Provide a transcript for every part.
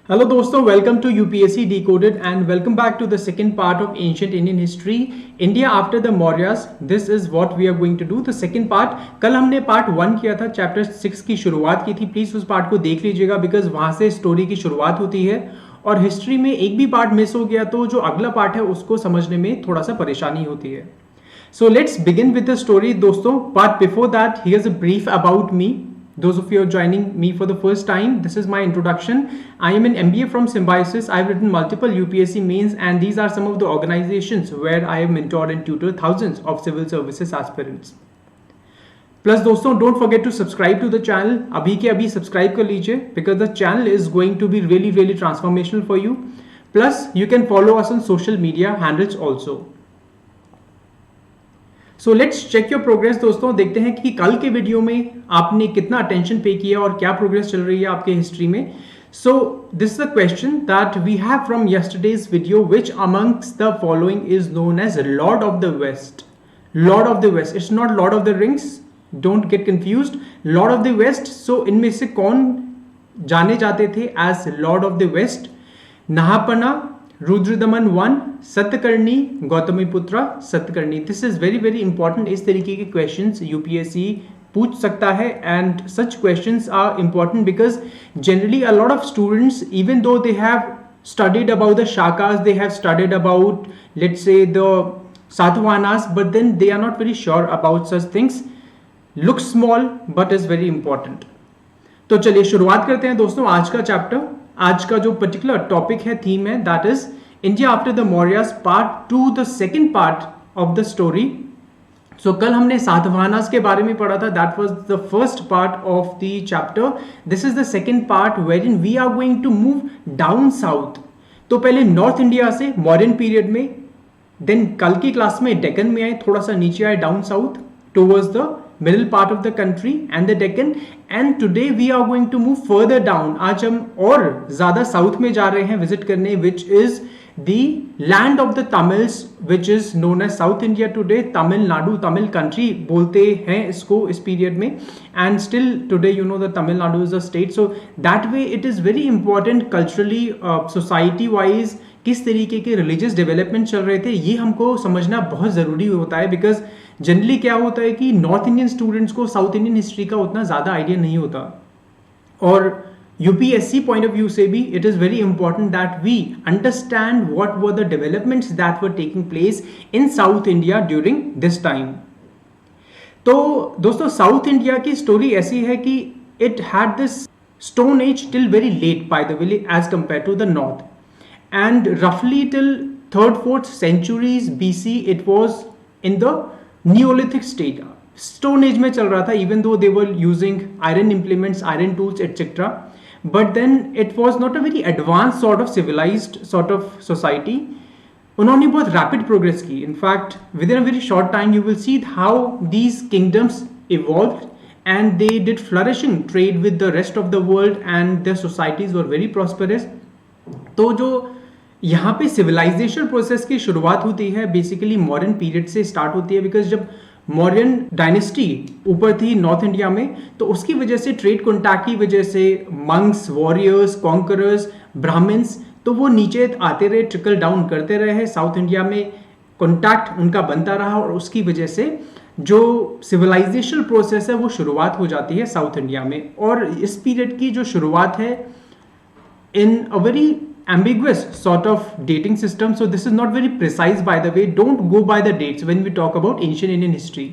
Hello दोस्तों, welcome to UPSC Decoded and welcome back to the second part of Ancient Indian History, India after the Mauryas. This is what we are going to do. The second part, कल हमने part 1 किया था, chapter 6 की शुरुआत की थी. Please उस part को देख लीजिएगा बिकॉज वहाँ से स्टोरी की शुरुआत होती है और हिस्ट्री में एक भी पार्ट मिस हो गया तो जो अगला पार्ट है उसको समझने में थोड़ा सा परेशानी होती है. So let's begin with the story दोस्तों. But before that, here's a brief about me. Those of you who are joining me for the first time, this is my introduction. I am an MBA from Symbiosis. I've written multiple UPSC mains and these are some of the organizations where I have mentored and tutored thousands of civil services aspirants. Plus दोस्तों, don't forget to subscribe to the channel. अभी के अभी subscribe कर लीजिए because the channel is going to be really transformational for you. Plus you can follow us on social media handles also. So let's check your progress दोस्तों. देखते हैं कि कल के वीडियो में आपने कितना अटेंशन पे किया और क्या प्रोग्रेस चल रही है आपके हिस्ट्री में. So this is a question that we have from yesterday's video. Which amongst the following is known as lord of the west? Lord of the west, it's not Lord of the Rings, don't get confused. Lord of the west. सो इनमें से कौन जाने जाते थे as lord of the west? Nahapana, Rudradaman one, Satakarni, Gautamiputra Satakarni. This is very important. इस तरीके के क्वेश्चंस यूपीएससी पूछ सकता है and such questions are important because generally a lot of students even though they have studied about the shakas, they have studied about let's say the satavahanas, but then they are not very sure about such things. Looks small but is very important. तो चलिए शुरुआत करते हैं दोस्तों आज का chapter. आज का जो पर्टिकुलर टॉपिक है, थीम है, that is India after the Mauryas part 2, the second part of the story. So कल हमने सातवाहनास के बारे में पढ़ा था. That was the first part of the chapter. This is the second part wherein we are going to move down south. तो पहले north India से मॉडर्न पीरियड में, देन कल की क्लास में डेक्कन में आए, थोड़ा सा नीचे आए down south towards the middle part of the country and the Deccan, and today we are going to move further down. आज हम और ज़्यादा साउथ में जा रहे हैं विजिट करने, which is the land of the Tamils, which is known as South India today. Tamil Nadu, Tamil country बोलते हैं इसको इस पीरियड में, and still today you know that Tamil Nadu is a state. So that way it is very important culturally, society wise किस तरीके के religious development चल रहे थे ये हमको समझना बहुत ज़रूरी होता है. बिकॉज जनरली क्या होता है कि नॉर्थ इंडियन स्टूडेंट्स को साउथ इंडियन हिस्ट्री का उतना ज़्यादा आइडिया नहीं होता. और यूपीएससी पॉइंट ऑफ व्यू से भी it is very important that we understand what were the developments that were taking place in South India during this time. तो दोस्तों साउथ इंडिया की स्टोरी ऐसी है कि it had this stone age till very late by the way as compare to the north. And roughly till 3rd 4th centuries BC it was in the Neolithic state. Stone age में चल रहा था, even though they were using iron implements, iron tools, etc. But then it was not a very advanced sort of civilized sort of society. उन्होंने बहुत rapid progress की. In fact, within a very short time you will see how these kingdoms evolved and they did flourishing trade with the rest of the world and their societies were very prosperous. तो जो यहाँ पे civilisation process की शुरुआत होती है basically modern period से start होती है. बिकॉज जब मौर्यन डायनेस्टी ऊपर थी नॉर्थ इंडिया में तो उसकी वजह से ट्रेड कॉन्टैक्ट की वजह से मंक्स, वॉरियर्स, कॉन्करर्स, ब्राह्मण्स, तो वो नीचे आते रहे, ट्रिकल डाउन करते रहे. साउथ इंडिया में कॉन्टैक्ट उनका बनता रहा और उसकी वजह से जो सिविलाइजेशन प्रोसेस है वो शुरुआत हो जाती है साउथ इंडिया में. और इस पीरियड की जो शुरुआत है in a very ambiguous sort of dating system. So this is not very precise, by the way. Don't go by the dates when we talk about ancient Indian history.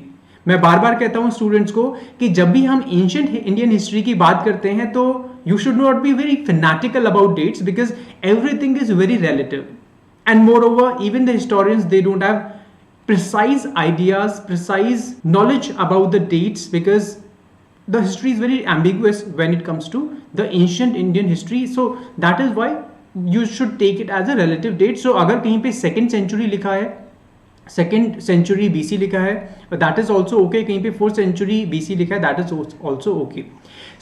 मैं बार बार कहता हूँ स्टूडेंट्स को कि जब भी हम एंशियंट इंडियन हिस्ट्री की बात करते हैं तो you should not be very fanatical about dates because everything is very relative. And moreover even the historians they don't have precise ideas, precise knowledge about the dates because the history is very ambiguous when it comes to the ancient Indian history. So that is why you should take it as a relative date. So अगर कहीं पे second century लिखा है, second century BC लिखा है, that is also okay. कहीं पे 4th century BC लिखा है, that is also okay.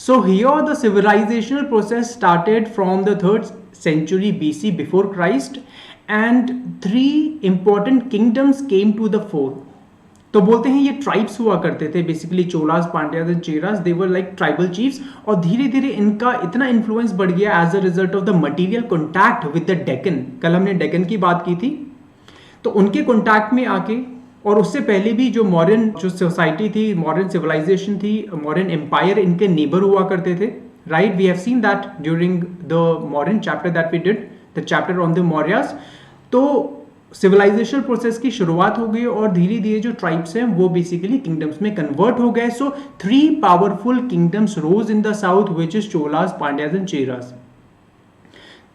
So here the civilizational process started from the 3rd century BC before Christ and 3 important kingdoms came to the fore. तो बोलते हैं ये tribes हुआ करते थे basically, Cholas, Pandyas and Cheras, they were like tribal chiefs. और धीरे धीरे इनका इतना इन्फ्लुएंस बढ़ गया as a result of the material contact with the Deccan. कल हमने डेक्कन की बात की थी, तो उनके कॉन्टैक्ट में आके, और उससे पहले भी जो मॉडर्न जो सोसाइटी थी, मॉडर्न सिविलाइजेशन थी, मॉडर्न एम्पायर इनके नेबर हुआ करते थे, right. We have seen that during the modern chapter that we did, the chapter on the Mauryas. तो सिविलाइजेशन प्रोसेस की शुरुआत हो गई और धीरे धीरे जो ट्राइब्स हैं वो बेसिकली किंगडम्स में कन्वर्ट हो गए। So 3 powerful kingdoms rose in the south, which is Cholas, Pandyas and Cheras.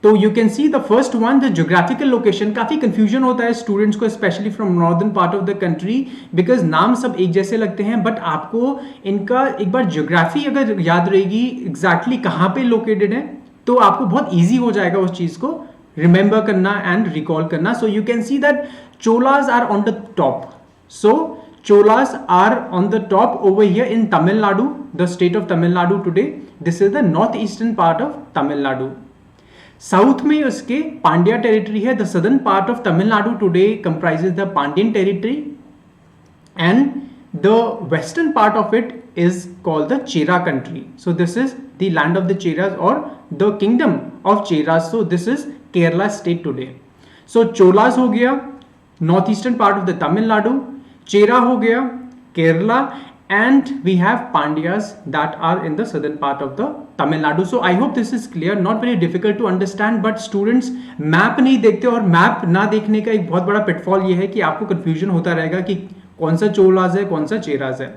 तो you can see the first one, the geographical location. काफी कंफ्यूजन होता है स्टूडेंट्स को, specially from northern part of the country, because नाम सब एक जैसे लगते हैं, बट आपको इनका एक बार ज्योग्राफी अगर याद रहेगी एग्जैक्टली कहाँ पे लोकेटेड है, तो आपको बहुत ईजी हो जाएगा उस चीज को रिमेंबर करना एंड रिकॉल करना। So you can see that Cholas are on the top. So Cholas are on the top over here in Tamil Nadu, the state of Tamil Nadu today. This is the north eastern part of Tamil Nadu. South में उसके Pandya territory है। The southern part of Tamil Nadu today comprises the Pandyan territory and the western part of it is called the Chera country. So this is the land of the Cheras or the kingdom of Cheras. So this is Kerala state today. So Cholas हो गया north eastern part of the Tamil Nadu, Chera हो गया Kerala, and we have Pandyas that are in the southern part of the Tamil Nadu. So I hope this is clear, not very difficult to understand, but students map नहीं देखते, और map ना देखने का एक बहुत बड़ा pitfall ये है कि आपको confusion होता रहेगा कि कौन सा चोलास है, कौन सा चेरास है।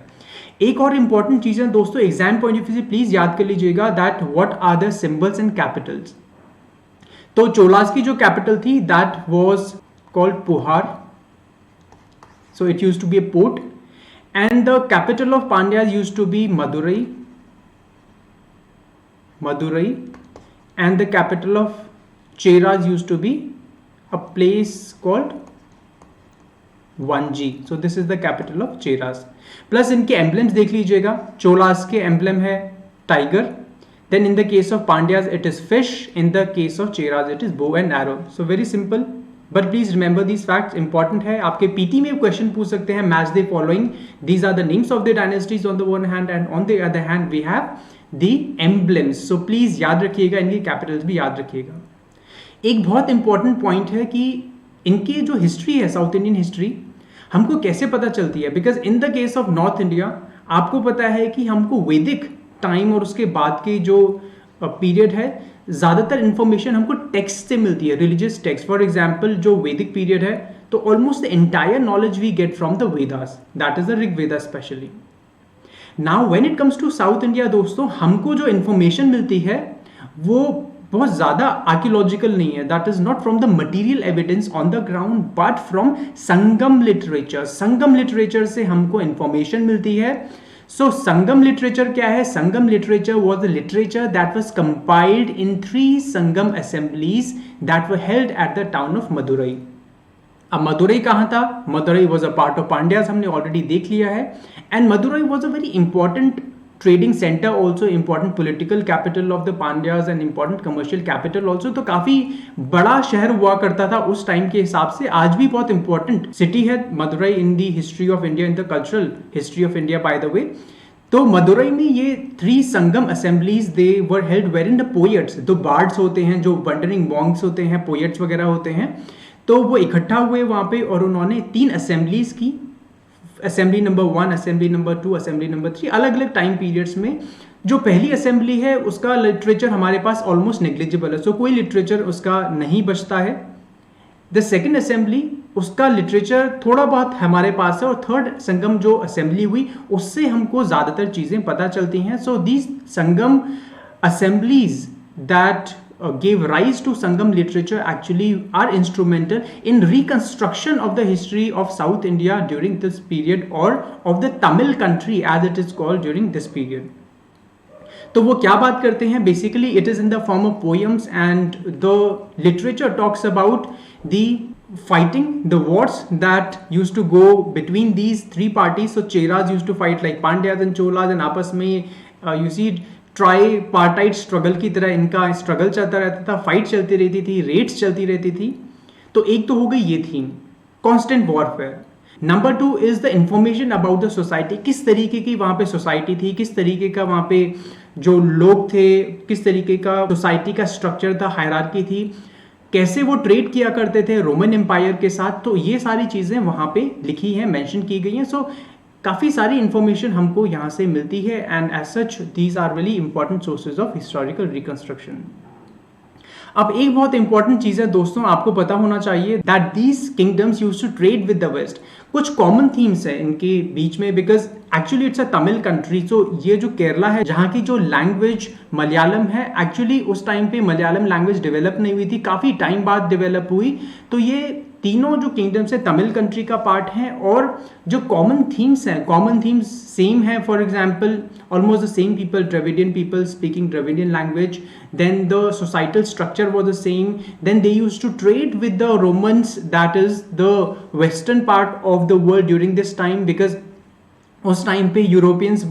एक और इंपॉर्टेंट चीज है दोस्तों, एग्जाम पॉइंट ऑफ व्यू से प्लीज याद कर लीजिएगा that what are the symbols and capitals. तो चोलास की जो कैपिटल थी that was called Puhar, so it used to be a port, and the capital of Pandyas used to be Madurai, and the capital of Cheras used to be a place called Vanji. So this is the capital of Cheras. Plus इनके emblems देख लीजिएगा, चोलास के emblem है tiger, then in the case of Pandyas it is fish, in the case of Cheras it is bow and arrow. So very simple, but please remember these facts, important है। आपके PT में question पूछ सकते हैं, match the following, these are the names of the dynasties on the one hand and on the other hand we have the emblems. So please याद रखिएगा, इनकी Capitals भी याद रखिएगा। एक बहुत इंपॉर्टेंट पॉइंट है कि इनकी जो हिस्ट्री है, साउथ इंडियन हिस्ट्री, हमको कैसे पता चलती है, because in the case of north India आपको पता है कि हमको वैदिक टाइम और उसके बाद के जो पीरियड है, ज़्यादातर इंफॉर्मेशन हमको टेक्स्ट से मिलती है, रिलीजियस टेक्स्ट। फॉर एग्जाम्पल जो वैदिक पीरियड है, तो almost the entire knowledge we get from the Vedas, that is the Rig Veda specially. Now when it comes to south India दोस्तों, हमको जो इंफॉर्मेशन मिलती है वो बहुत ज़्यादा आर्कियोलॉजिकल नहीं है, that is not from the material evidence on the ground but from Sangam literature. Sangam literature से हमको इंफॉर्मेशन मिलती है। सो संगम लिटरेचर क्या है? Sangam literature was the literature that was compiled in 3 Sangam assemblies that were held at the town of Madurai. अब मदुरई कहाँ था? Madurai was a part of Pandyas, हमने ऑलरेडी देख लिया है, and Madurai was a very important trading centre, also important political capital of the Pandyas and important commercial capital also. तो काफी बड़ा शहर हुआ करता था उस टाइम के हिसाब से। आज भी बहुत इंपॉर्टेंट सिटी है Madurai in the history of India, in the cultural history of India by the way. तो मदुरई में ये 3 Sangam assemblies they were held where in the poets, तो बार्ड्स होते हैं, जो वंडरिंग मॉन्क्स होते हैं, पोएट्स वगैरह होते हैं, तो वो इकट्ठा हुए वहाँ पे और उन्होंने 3 असेंबलीज की, assembly number 1, assembly number 2, assembly number 3, अलग अलग टाइम पीरियड्स में। जो पहली असेंबली है उसका लिटरेचर हमारे पास ऑलमोस्ट नेग्लिजिबल है, सो कोई लिटरेचर उसका नहीं बचता है। द सेकेंड असेंबली, उसका लिटरेचर थोड़ा बहुत हमारे पास है, और थर्ड संगम जो असेंबली हुई उससे हमको ज़्यादातर चीज़ें पता चलती हैं। So these Sangam assemblies that gave rise to Sangam literature actually are instrumental in reconstruction of the history of South India during this period, or of the Tamil country as it is called during this period. तो वो क्या बात करते हैं? Basically it is in the form of poems, and the literature talks about the fighting, the wars that used to go between these 3 parties. So Cheras used to fight like Pandyas and Cholas, and आपस में you see try partite struggle की तरह इनका struggle चलता रहता था, fight चलती रहती थी, रेट्स चलती रहती थी। तो एक तो हो गई ये theme, constant warfare. Number 2 is the information about the society, किस तरीके की वहां पे सोसाइटी थी, किस तरीके का वहां पे जो लोग थे, किस तरीके का सोसाइटी का स्ट्रक्चर था, हायरार्की थी, कैसे वो ट्रेड किया करते थे रोमन एम्पायर के साथ। तो ये सारी चीजें वहां पे लिखी हैं, मेंशन की गई हैं। सो काफी सारी इंफॉर्मेशन हमको यहाँ से मिलती है and as such these are very important sources of historical reconstruction. अब एक बहुत इंपॉर्टेंट चीज है दोस्तों, आपको पता होना चाहिए that these kingdoms used to trade with the west. कुछ कॉमन थीम्स है इनके बीच में, because actually it's a Tamil country. तो ये जो केरला है, जहाँ की जो लैंग्वेज मलयालम है, एक्चुअली उस टाइम पे मलयालम लैंग्वेज डेवलप नहीं हुई थी, काफी टाइम बाद डेवलप हुई। तो ये तीनों जो किंगडम्स है तमिल कंट्री का पार्ट है, और जो कॉमन थीम्स हैं, कॉमन थीम्स सेम है। For example almost the same people, Dravidian people speaking Dravidian language, then the societal structure was the same, then they used to trade with the Romans, that is the western part of the world during this time, because उस time पे Europeans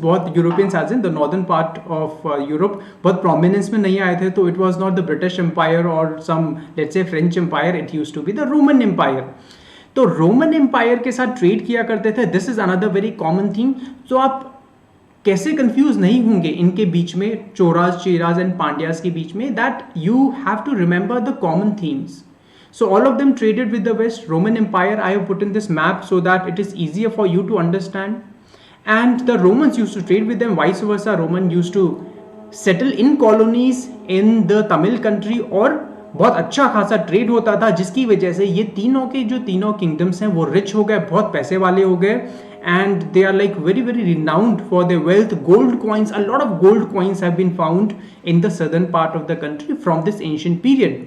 as in the northern part of Europe बहुत prominence में नहीं आए थे। तो it was not the British empire और some let's say French empire, it used to be the Roman empire. तो रोमन एम्पायर के साथ ट्रेड किया करते थे, this is another very common thing. तो आप कैसे कंफ्यूज नहीं होंगे इनके बीच में, चोराज, चेराज एंड पांड्याज के बीच में, that you have to remember the common themes. So all of them traded with the West. Roman Empire, I have put in this map so that it is easier for you to understand. And the Romans used to trade with them, vice versa. Roman used to settle in colonies in the Tamil country, और बहुत अच्छा खासा trade होता था, जिसकी वजह से ये तीनों के जो तीनों किंगडम्स हैं वो रिच हो गए, बहुत पैसे वाले हो गए, and they are like very very renowned for their wealth. Gold coins, a lot of gold coins have been found in the southern part of the country from this ancient period,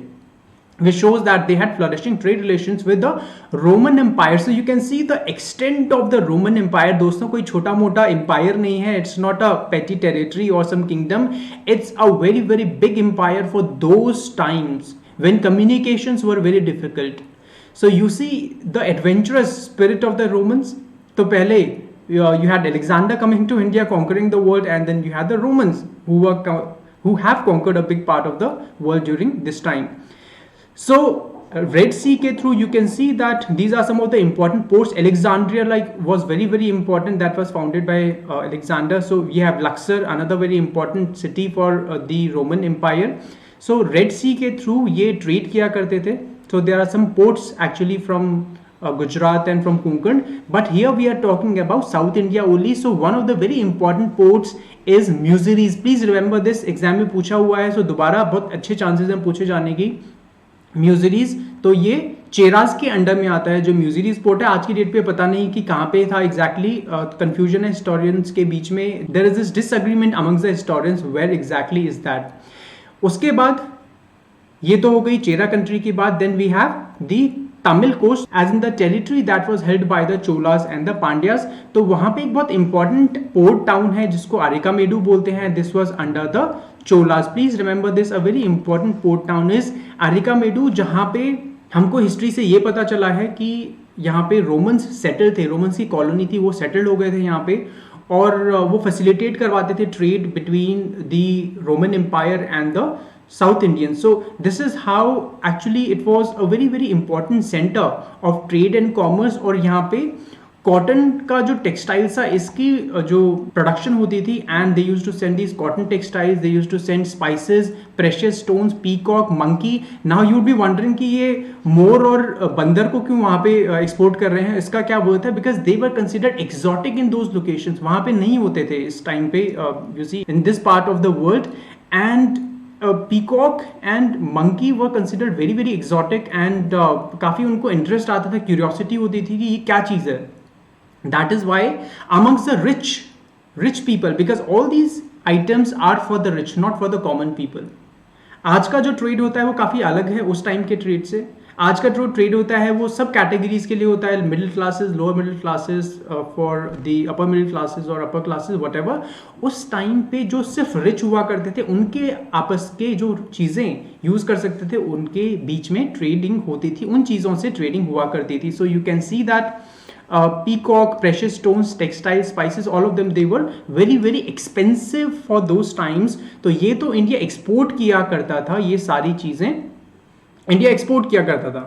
which shows that they had flourishing trade relations with the Roman Empire. So you can see the extent of the Roman Empire. दोस्तों कोई छोटा मोटा empire नहीं है, it's not a petty territory or some kingdom, it's a very very big empire for those times when communications were very difficult. So you see the adventurous spirit of the Romans. तो पहले you had Alexander coming to India, conquering the world, and then you had the Romans who have conquered a big part of the world during this time. So Red Sea ke through you can see that these are some of the important ports. Alexandria was very very important, that was founded by Alexander. So we have Luxor, another very important city for the Roman Empire. So Red Sea ke through ये trade किया करते थे. So there are some ports actually from Gujarat and from Konkan, but here we are talking about South India only. So one of the very important ports is Muziris. Please remember this, exam में पूछा हुआ है, so दोबारा बहुत अच्छे chances हैं पूछे जाने की। म्यूजिरीज, तो ये चेराज के अंडर में आता है जो म्यूजिरीज पोर्ट है। आज की डेट पे पता नहीं कि कहाँ पे था एग्जैक्टली, कंफ्यूजन है हिस्टोरियंस के बीच में, there is this disagreement amongst the historians where exactly is that. उसके बाद ये तो हो गई चेरा कंट्री की बात। Then we have the Tamil coast as in the territory that was held by the Cholas and the Pandyas. तो वहां पे एक बहुत इंपॉर्टेंट पोर्ट टाउन है जिसको अरिकामेडू बोलते हैं, this was under the Cholas. Please remember this, a very important port town is Arikamedu, जहां पे हमको हिस्ट्री से ये पता चला है कि यहाँ पे रोमन्स सेटल थे, रोमन्स की कॉलोनी थी, वो सेटल्ड हो गए थे यहाँ पे, और वो फैसिलिटेट करवाते थे trade between the Roman empire and the South Indians. So this is how actually it was a very very important center of trade and commerce. और यहाँ पे कॉटन का जो टेक्सटाइल्स था इसकी जो प्रोडक्शन होती थी, and they used to send these cotton textiles, they used to send spices, precious stones, peacock, monkey. Now you would be wondering कि ये मोर और बंदर को क्यों वहाँ पे एक्सपोर्ट कर रहे हैं, इसका क्या वर्थ है, because they were considered exotic in those locations, वहाँ पे नहीं होते थे इस टाइम पे, you see in this part of the world. And peacock and monkey were considered very very exotic, and काफ़ी उनको इंटरेस्ट आता था, क्यूरियोसिटी होती थी कि ये क्या चीज़ है। That is why amongst the rich people, because all these items are for the rich, not for the common people. आज का जो ट्रेड होता है वो काफ़ी अलग है उस टाइम के ट्रेड से। आज का जो ट्रेड होता है वो सब कैटेगरीज के लिए होता है, middle classes, lower middle classes, for the upper middle classes और अपर क्लासेस व्हाटएवर। उस टाइम पे जो सिर्फ रिच हुआ करते थे उनके आपस के जो चीज़ें यूज़ कर सकते थे उनके बीच में ट्रेडिंग होती थी, उन चीज़ों से ट्रेडिंग हुआ करती थी। सो you can see that peacock, precious stones, textiles, spices, all of them, they were very very expensive for those times. तो ये तो इंडिया एक्सपोर्ट किया करता था, ये सारी चीज़ें इंडिया एक्सपोर्ट किया करता था।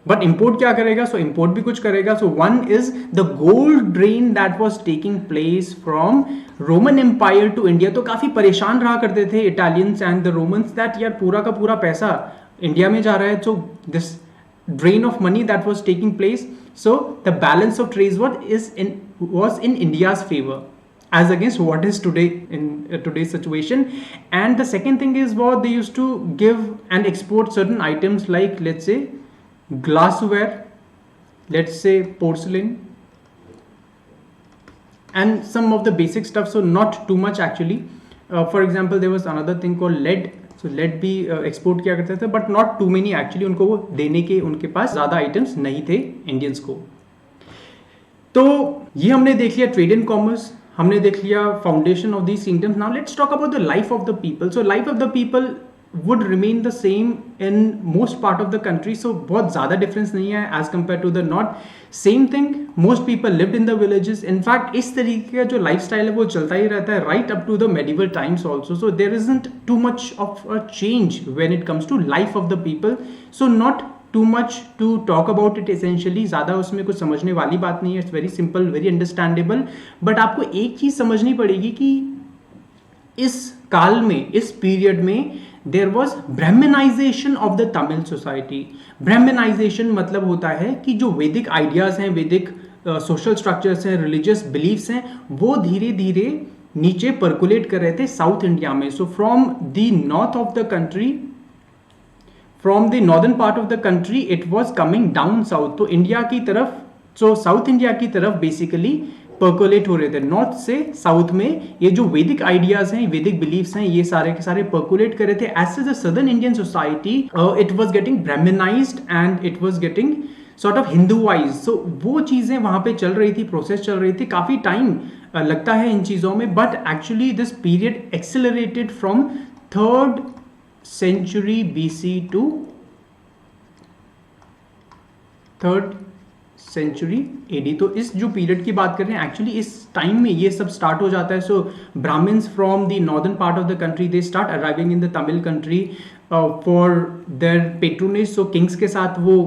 बट इंपोर्ट क्या करेगा? सो इंपोर्ट भी कुछ करेगा. So one is the gold drain that was taking place from Roman empire to India. तो काफी परेशान रहा करते थे Italians and the Romans that यार पूरा का पूरा पैसा इंडिया में जा रहा है. So this drain of money that was taking place, so the balance of trade was in India's favor as against what is today in today's situation. And the second thing is what they used to give and export certain items like, let's say, glassware, let's say porcelain, and some of the basic stuff. So not too much actually. For example, there was another thing called lead. So lead भी export किया करते थे, but not too many actually. उनको वो देने के उनके पास ज़्यादा आइटम्स नहीं थे इंडियंस को. तो ये हमने देख लिया ट्रेड एंड कॉमर्स, हमने देख लिया foundation of these kingdoms. Now let's talk about the life of the people. So life of the people would remain the same in most part of the country. So बहुत ज़्यादा difference नहीं है as compared to the north. Same thing, most people lived in the villages. In fact, इस तरीके का जो lifestyle है वो चलता ही रहता है right up to the medieval times also. So there isn't too much of a change when it comes to life of the people. So not too much to talk about it essentially. ज़्यादा उसमें कुछ समझने वाली बात नहीं है. It's very simple, very understandable. But आपको एक चीज़ समझनी पड़ेगी कि इस काल में, इस पीरियड में there was Brahmanization of the Tamil society. Brahmanization मतलब होता है कि जो वैदिक आइडियाज हैं, वैदिक सोशल स्ट्रक्चर्स हैं, रिलीजियस बिलीफ्स हैं, वो धीरे धीरे नीचे पर्कुलेट कर रहे थे साउथ इंडिया में. So from the north of the country, from the northern part of the country, it was coming down south. तो इंडिया की तरफ, सो साउथ इंडिया की तरफ बेसिकली पर्कुलेट हो रहे थे. नॉर्थ से साउथ में ये जो वैदिक आइडियाज हैं, वैदिक बिलीफ्स हैं, ये सारे के सारे पर्कुलेट कर रहे थे. As the southern Indian society it was getting Brahmanized and it was getting sort of Hinduized. So वो चीजें वहां पे चल रही थी, प्रोसेस चल रही थी. काफी टाइम लगता है इन चीजों में, but actually this period accelerated from 3rd century BC to 3rd century AD. तो इस जो पीरियड की बात कर रहे हैं एक्चुअली इस टाइम में ये सब स्टार्ट हो जाता है. So Brahmins from the northern part of the country they start arriving in the Tamil country for their patronage. So kings के साथ वो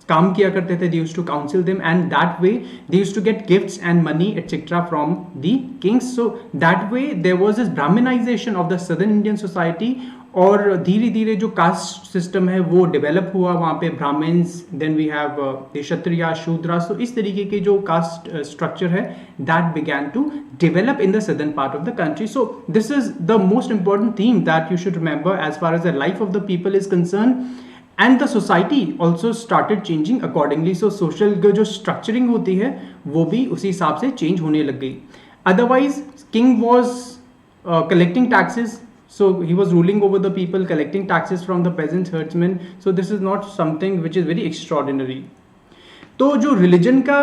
काम किया करते थे. They used to counsel them and that way they used to get gifts and money etcetera from the kings. So that way there was this Brahmanization of the southern Indian society. और धीरे धीरे जो caste system है वो develop हुआ वहाँ पे. Brahmans, then we have Kshatriya, Shudra. So इस तरीके के जो कास्ट स्ट्रक्चर है that began to develop in the southern part of the country. So this is the most important theme that you should remember as far as the life of the people is concern. And the society also started changing accordingly. So social जो structuring होती है वो भी उसी हिसाब से change होने लग गई. Otherwise king was collecting taxes. So he was ruling over the people, collecting taxes from the peasants, herdsmen. So this is not something which is very extraordinary. तो जो religion का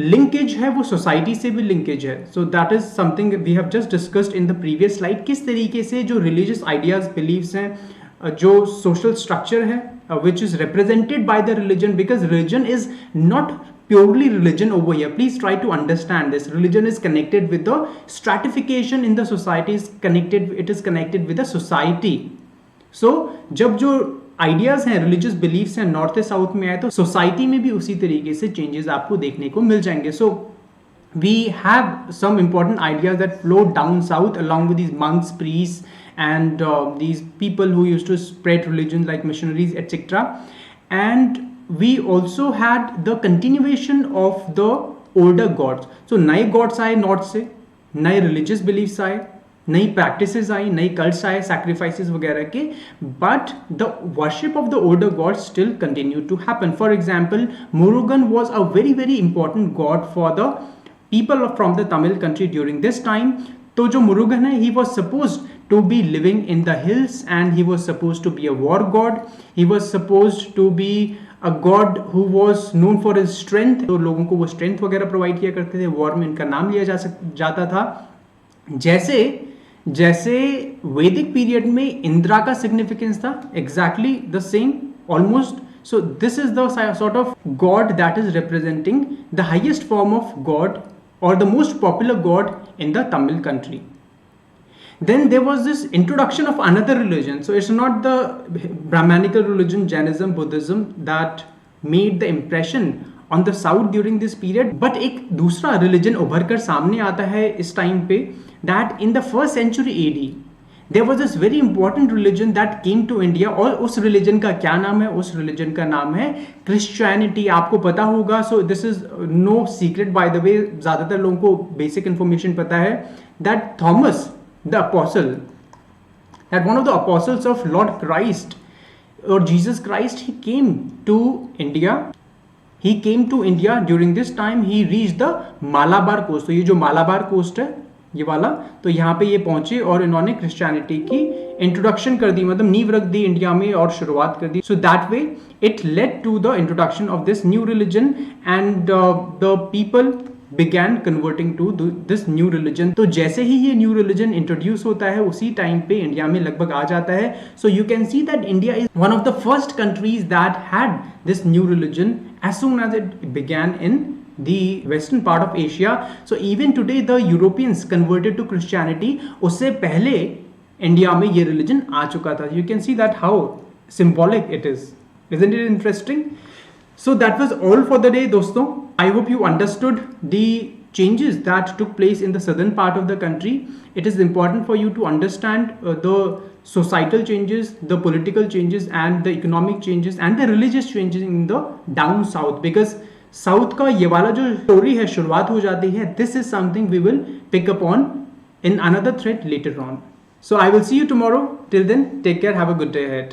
linkage है वो society से भी linkage है. So that is something we have just discussed in the previous slide. किस तरीके से जो religious ideas, beliefs हैं, जो social structure है, which is represented by the religion, because religion is not purely religion over here. Please try to understand this. Religion is connected with the stratification in the society. It is connected with the society. So जब जो ideas हैं, religious beliefs हैं, north से south में आए तो society में भी उसी तरीके से चेंजेस आपको देखने को मिल जाएंगे. सो we have some important ideas that flowed down south along with these monks, priests, and these people who used to spread religion like missionaries, etc. And we also had the continuation of the older gods. So नए gods आए north से, नए religious beliefs आए, नई practices आई, नई cults आए, sacrifices वगैरह के, but the worship of the older gods still continued to happen. For example, Murugan was a very very important god for the people from the Tamil country during this time. तो जो मुरुगन है, he was supposed to be living in the hills and he was supposed to be a war god. He was supposed to be a god who was known for his strength. तो लोगों को वो strength वगैरह provide किया करते थे. War में इनका नाम लिया जाता था. जैसे वैदिक पीरियड में इंद्रा का सिग्निफिकेंस था, exactly the same almost. So this is the sort of god that is representing the highest form of god or the most popular god in the Tamil country. Then there was this introduction of another religion. So it's not the Brahmanical religion, Jainism, Buddhism that made the impression on the south during this period. But एक दूसरा religion उभर कर सामने आता है इस time पे, that in the 1st century AD there was this very important religion that came to India. और उस religion का क्या नाम है? उस religion का नाम है Christianity. आपको पता होगा, so this is no secret by the way, ज़्यादातर लोगों को basic information पता है that Thomas the apostle, that one of the apostles of Lord Christ or Jesus Christ, he came to India. He came to India during this time. He reached the Malabar coast. तो ये जो Malabar coast है ये वाला, तो यहाँ पे ये पहुंचे और इन्होंने क्रिश्चियनिटी की इंट्रोडक्शन कर दी, मतलब नींव रख दी इंडिया में और शुरुआत कर दी. So that way it led to the introduction of this new religion and the people began converting to this new religion. तो जैसे ही ये new religion introduce होता है उसी टाइम पे इंडिया में लगभग आ जाता है. So you can see that India is one of the first countries that had this new religion as soon as it began in the western part of Asia. So even today the Europeans converted to Christianity. उससे पहले India में ये religion आ चुका था. You can see that how symbolic it is. Isn't it interesting? So that was all for the day दोस्तों. I hope you understood the changes that took place in the southern part of the country. It is important for you to understand the societal changes, the political changes and the economic changes and the religious changes in the down south, because south का ये वाला जो story है शुरुआत हो जाती है. This is something we will pick up on in another thread later on. So I will see you tomorrow. Till then, take care. Have a good day ahead.